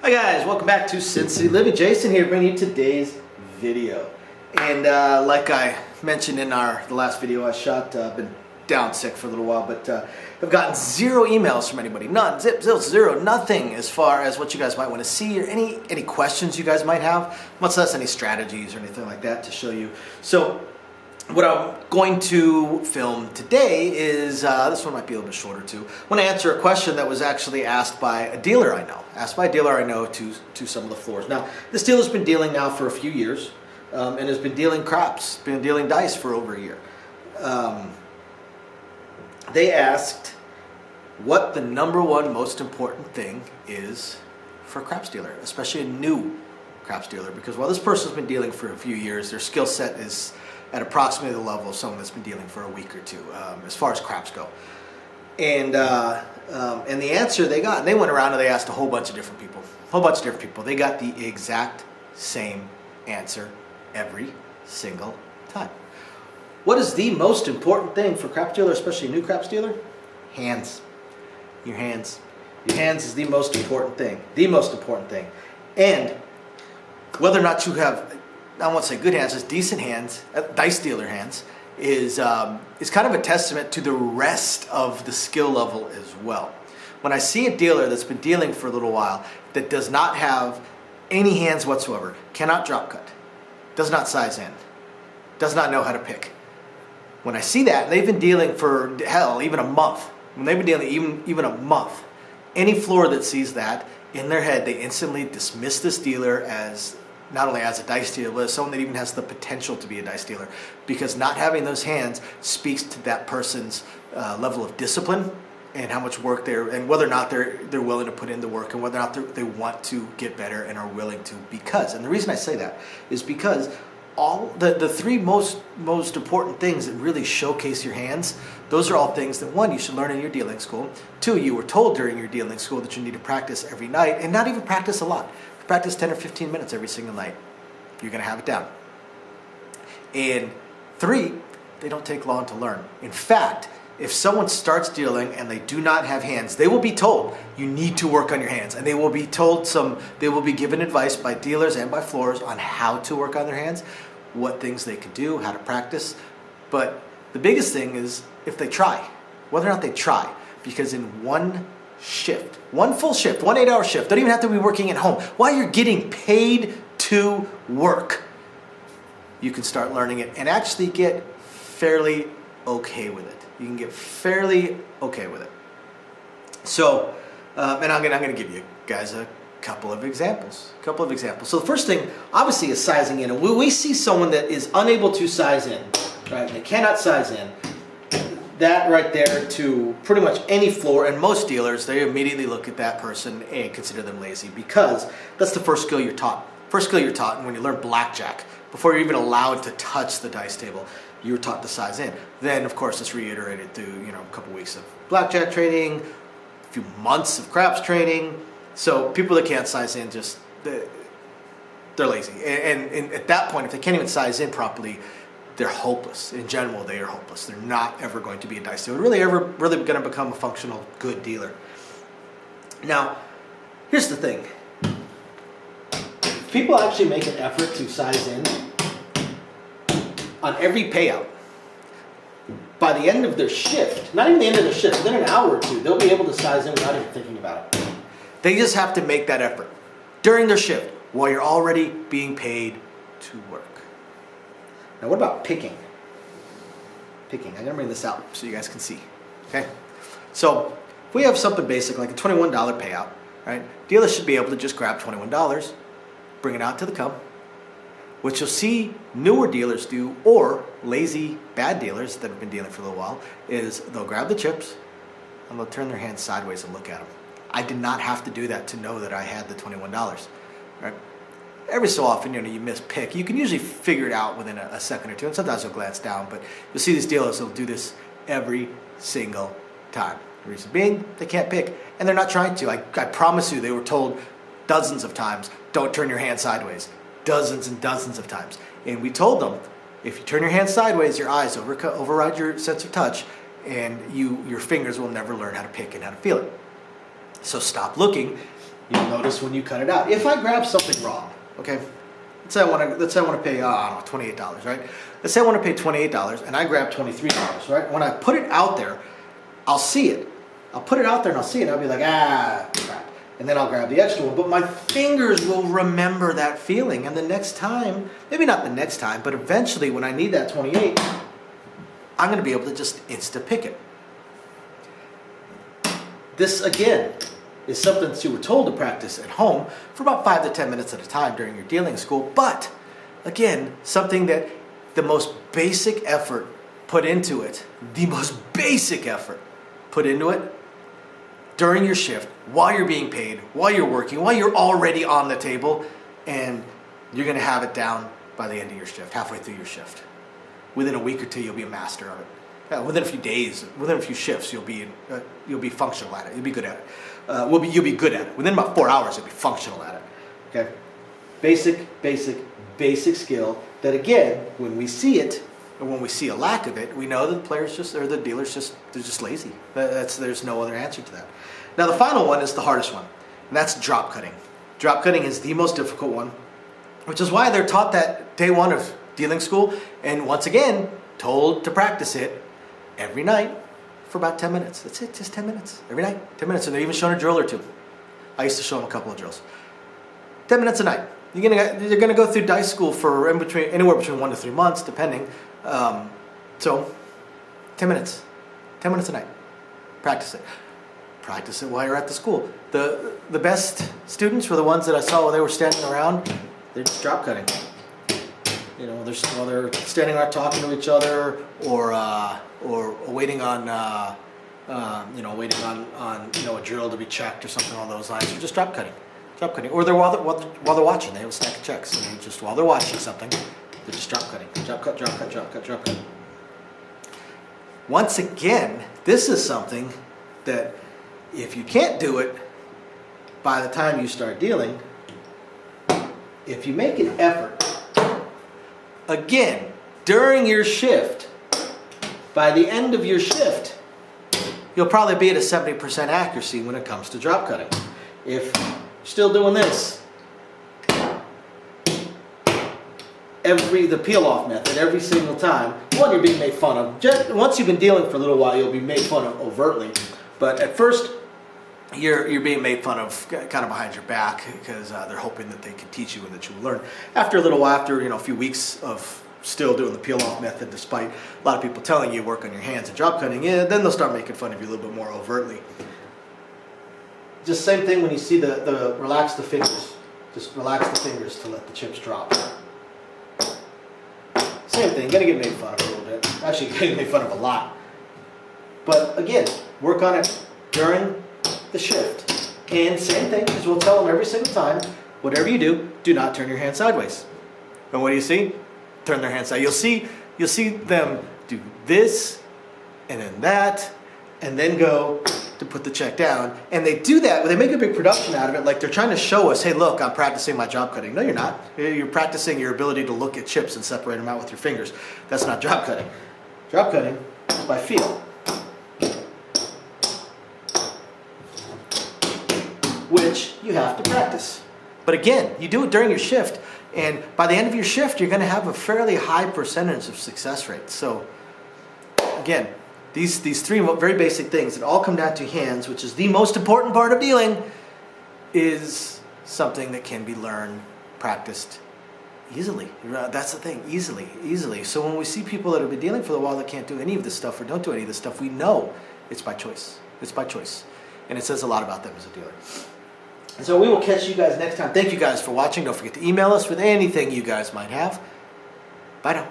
Hi guys, welcome back to Sin City Living. Jason here bringing you today's video. And like I mentioned in the last video I shot, I've been down sick for a little while, but I've gotten zero emails from anybody. None, zero, nothing as far as what you guys might want to see or any questions you guys might have, much less any strategies or anything like that to show you. So what I'm going to film today is, this one might be a little bit shorter too. I want to answer a question that was actually asked by a dealer I know, to some of the floors. Now, this dealer's been dealing now for a few years, and has been dealing craps, been dealing dice for over a year. They asked what the number one most important thing is for a craps dealer, especially a new craps dealer, because while this person's been dealing for a few years, their skill set is at approximately the level of someone that's been dealing for a week or two, as far as craps go. And the answer they got, and they went around and they asked a whole bunch of different people. They got the exact same answer every single time. What is the most important thing for a craps dealer, especially a new craps dealer? Hands. Your hands. Your hands is the most important thing. The most important thing. And whether or not you have, I won't say good hands, just decent hands, dice dealer hands, is kind of a testament to the rest of the skill level as well. When I see a dealer that's been dealing for a little while that does not have any hands whatsoever, cannot drop cut, does not size in, does not know how to pick. When I see that, they've been dealing for, hell, even a month. When they've been dealing even a month, any floor that sees that, in their head, they instantly dismiss this dealer as not only as a dice dealer, but as someone that even has the potential to be a dice dealer, because not having those hands speaks to that person's level of discipline and how much work and whether or not they're willing to put in the work, and whether or not they want to get better and are willing to. And the reason I say that is because all the three most important things that really showcase your hands, those are all things that, one, you should learn in your dealing school. Two, you were told during your dealing school that you need to practice every night, and not even practice a lot. Practice 10 or 15 minutes every single night. You're going to have it down. And three, they don't take long to learn. In fact, if someone starts dealing and they do not have hands, they will be told you need to work on your hands, and they will be given advice by dealers and by floors on how to work on their hands, what things they can do, how to practice. But the biggest thing is if they try, whether or not they try, because in one shift, one full shift, 1 8-hour shift, don't even have to be working at home, while you're getting paid to work, you can start learning it and actually get fairly okay with it. You can get fairly okay with it. So, and I'm going to give you guys a couple of examples. So the first thing, obviously, is sizing in. And when we see someone that is unable to size in, right? They cannot size in. That right there to pretty much any floor, and most dealers, they immediately look at that person and consider them lazy, because that's the first skill you're taught. And when you learn blackjack, before you're even allowed to touch the dice table, you were taught to size in. Then, of course, it's reiterated through a couple weeks of blackjack training, a few months of craps training. So people that can't size in, they're lazy. And at that point, if they can't even size in properly, they're hopeless. In general, they are hopeless. They're not ever going to be a dice dealer. Really going to become a functional, good dealer. Now, here's the thing. People actually make an effort to size in on every payout. By the end of their shift, not even the end of their shift, within an hour or two, they'll be able to size in without even thinking about it. They just have to make that effort during their shift while you're already being paid to work. Now, what about picking? I'm going to bring this out so you guys can see. Okay? So, if we have something basic like a $21 payout, right? Dealers should be able to just grab $21, bring it out to the come. What you'll see newer dealers do, or lazy bad dealers that have been dealing for a little while, is they'll grab the chips and they'll turn their hands sideways and look at them. I did not have to do that to know that I had the $21, right? Every so often, you miss pick. You can usually figure it out within a second or two, and sometimes you'll glance down, but you'll see these dealers will do this every single time. The reason being, they can't pick, and they're not trying to. I promise you, they were told dozens of times, don't turn your hand sideways. Dozens and dozens of times. And we told them, if you turn your hand sideways, your eyes override your sense of touch, and your fingers will never learn how to pick and how to feel it. So stop looking you'll notice when you cut it out. If I grab something wrong, okay, let's say I want to pay I don't know, $28, right? Let's say I want to pay $28 and I grab $23, right? When I put it out there, I'll see it. I'll put it out there and I'll see it and I'll be like, crap. And then I'll grab the extra one. But my fingers will remember that feeling. And the next time, maybe not the next time, but eventually when I need that 28, I'm going to be able to just insta-pick it. This, again, is something that you were told to practice at home for about 5 to 10 minutes at a time during your dealing school. But, again, something that the most basic effort put into it, during your shift, while you're being paid, while you're working, while you're already on the table, and you're going to have it down by the end of your shift, halfway through your shift. Within a week or two, you'll be a master of it. Within a few days, within a few shifts, you'll be functional at it. You'll be good at it. You'll be good at it. Within about 4 hours, you'll be functional at it. Okay, basic skill that, again, when we see it, and when we see a lack of it, we know that the players the dealers they're just lazy. There's no other answer to that. Now the final one is the hardest one, and that's drop cutting. Drop cutting is the most difficult one, which is why they're taught that day one of dealing school, and once again, told to practice it every night for about 10 minutes. That's it, just 10 minutes. Every night, 10 minutes, and they're even showing a drill or two. I used to show them a couple of drills. 10 minutes a night. You're gonna go through dice school for anywhere between 1 to 3 months, depending. So 10 minutes a night. Practice it while you're at the school. The best students were the ones that I saw while they were standing around. They're just drop cutting. They're standing around talking to each other, or waiting on a drill to be checked or something along those lines. They're just drop cutting. Or they're while they're watching, they have a stack of checks, and just while they're watching something, they're just drop cutting. Drop cut. Once again, this is something that if you can't do it by the time you start dealing, if you make an effort, again, during your shift, by the end of your shift, you'll probably be at a 70% accuracy when it comes to drop cutting. If you're still doing this, the peel-off method every single time, one, you're being made fun of. Once you've been dealing for a little while, you'll be made fun of overtly. But at first, you're being made fun of kind of behind your back, because they're hoping that they can teach you and that you will learn. After a little while, after a few weeks of still doing the peel-off method, despite a lot of people telling you work on your hands and drop cutting, then they'll start making fun of you a little bit more overtly. Just same thing when you see relax the fingers. Just relax the fingers to let the chips drop. Same thing, gonna get made fun of a little bit. Actually, getting made fun of a lot. But again, work on it during the shift. And same thing, because we'll tell them every single time, whatever you do not turn your hand sideways. And what do you see? Turn their hand sideways. You'll see them do this, and then that, and then go to put the check down. And they do that, they make a big production out of it, like they're trying to show us, hey look, I'm practicing my drop cutting. No, you're not. You're practicing your ability to look at chips and separate them out with your fingers. That's not drop cutting. Drop cutting is by feel, which you have to practice. But again, you do it during your shift, and by the end of your shift, you're going to have a fairly high percentage of success rate. So again, these three very basic things that all come down to hands, which is the most important part of dealing, is something that can be learned, practiced easily. That's the thing, easily. So when we see people that have been dealing for a while that can't do any of this stuff or don't do any of this stuff, we know it's by choice. And it says a lot about them as a dealer. And so we will catch you guys next time. Thank you guys for watching. Don't forget to email us with anything you guys might have. Bye now.